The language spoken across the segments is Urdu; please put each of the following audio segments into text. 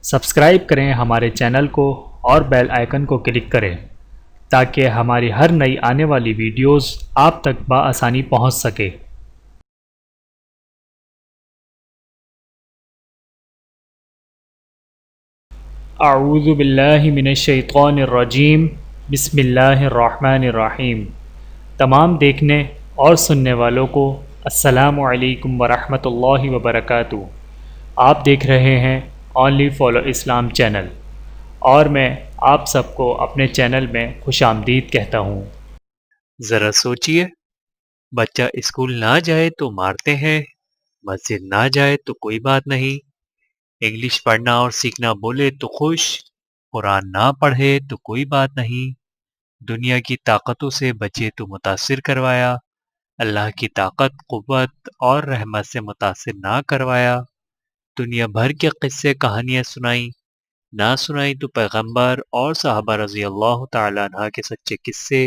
سبسکرائب کریں ہمارے چینل کو اور بیل آئیکن کو کلک کریں تاکہ ہماری ہر نئی آنے والی ویڈیوز آپ تک بآسانی پہنچ سکے۔ اعوذ باللہ من الشیطان الرجیم، بسم اللہ الرحمن الرحیم۔ تمام دیکھنے اور سننے والوں کو السلام علیکم ورحمۃ اللہ وبرکاتہ۔ آپ دیکھ رہے ہیں اونلی فالو اسلام چینل، اور میں آپ سب کو اپنے چینل میں خوش آمدید کہتا ہوں۔ ذرا سوچئے، بچہ اسکول نہ جائے تو مارتے ہیں، مسجد نہ جائے تو کوئی بات نہیں، انگلش پڑھنا اور سیکھنا بولے تو خوش، قرآن نہ پڑھے تو کوئی بات نہیں، دنیا کی طاقتوں سے بچے تو متاثر کروایا، اللہ کی طاقت، قوت اور رحمت سے متاثر نہ کروایا، دنیا بھر کے قصے کہانیاں سنائیں، نہ سنائیں تو پیغمبر اور صحابہ رضی اللہ تعالیٰ عنہ کے سچے قصے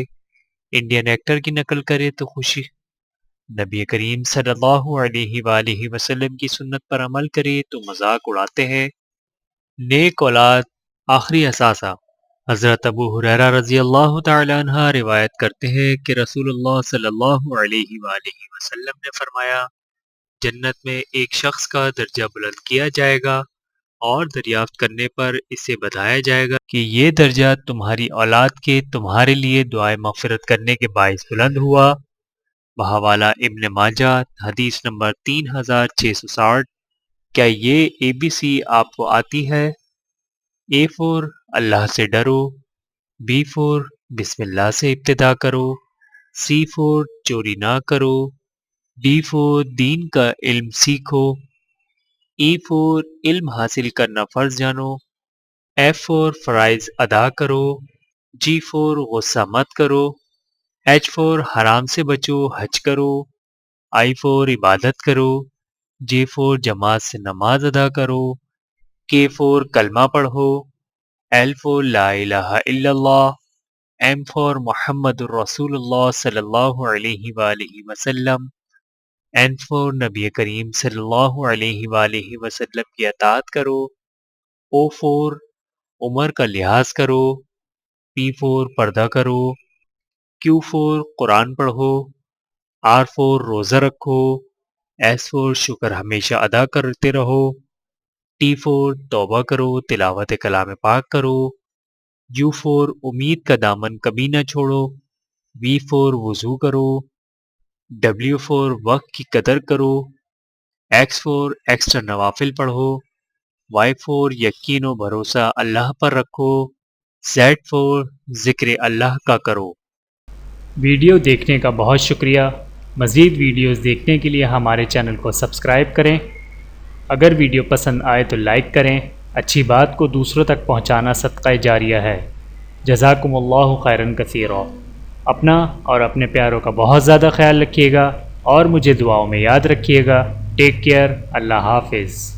انڈین ایکٹر کی نقل کرے تو خوشی، نبی کریم صلی اللہ علیہ وآلہ وسلم کی سنت پر عمل کرے تو مذاق اڑاتے ہیں۔ نیک اولاد آخری اثاثہ۔ حضرت ابو ہریرہ رضی اللہ تعالی عنہ روایت کرتے ہیں کہ رسول اللہ صلی اللہ علیہ وآلہ وسلم نے فرمایا، جنت میں ایک شخص کا درجہ بلند کیا جائے گا اور دریافت کرنے پر اسے بتایا جائے گا کہ یہ درجہ تمہاری اولاد کے تمہارے لیے دعائے مغفرت کرنے کے باعث بلند ہوا۔ بحوالہ ابن ماجہ، حدیث نمبر 3660۔ کیا یہ ABC آپ کو آتی ہے؟ A4 اللہ سے ڈرو، B4 بسم اللہ سے ابتدا کرو، C4 چوری نہ کرو، D4 دین کا علم سیکھو، E4 علم حاصل کرنا فرض جانو، F4 فرائض ادا کرو، G4 غصہ مت کرو، H4 حرام سے بچو، حج کرو، I4 عبادت کرو، J4 جماعت سے نماز ادا کرو، K4 کلمہ پڑھو، L4 لا الہ الا اللہ، M4 محمد الرسول اللہ صلی اللہ علیہ وآلہ وسلم، N4 نبی کریم صلی اللہ علیہ وآلہ وسلم کی اطاعت کرو، O4 عمر کا لحاظ کرو، P4 پردہ کرو، Q4 قرآن پڑھو، R4 روزہ رکھو، S4 شکر ہمیشہ ادا کرتے رہو، T4 توبہ کرو، تلاوت کلام پاک کرو، U4 امید کا دامن کبھی نہ چھوڑو، V4 وضو کرو، W4 وقت کی قدر کرو، X4 ایکسٹرا نوافل پڑھو، Y4 یقین و بھروسہ اللہ پر رکھو، Z4 ذکر اللہ کا کرو۔ ویڈیو دیکھنے کا بہت شکریہ۔ مزید ویڈیوز دیکھنے کے لیے ہمارے چینل کو سبسکرائب کریں۔ اگر ویڈیو پسند آئے تو لائک کریں۔ اچھی بات کو دوسروں تک پہنچانا صدقہ جاریہ ہے۔ جزاکم اللہ خیرا کثیرا۔ اپنا اور اپنے پیاروں کا بہت زیادہ خیال رکھیے گا اور مجھے دعاؤں میں یاد رکھیے گا۔ Take care. اللہ حافظ۔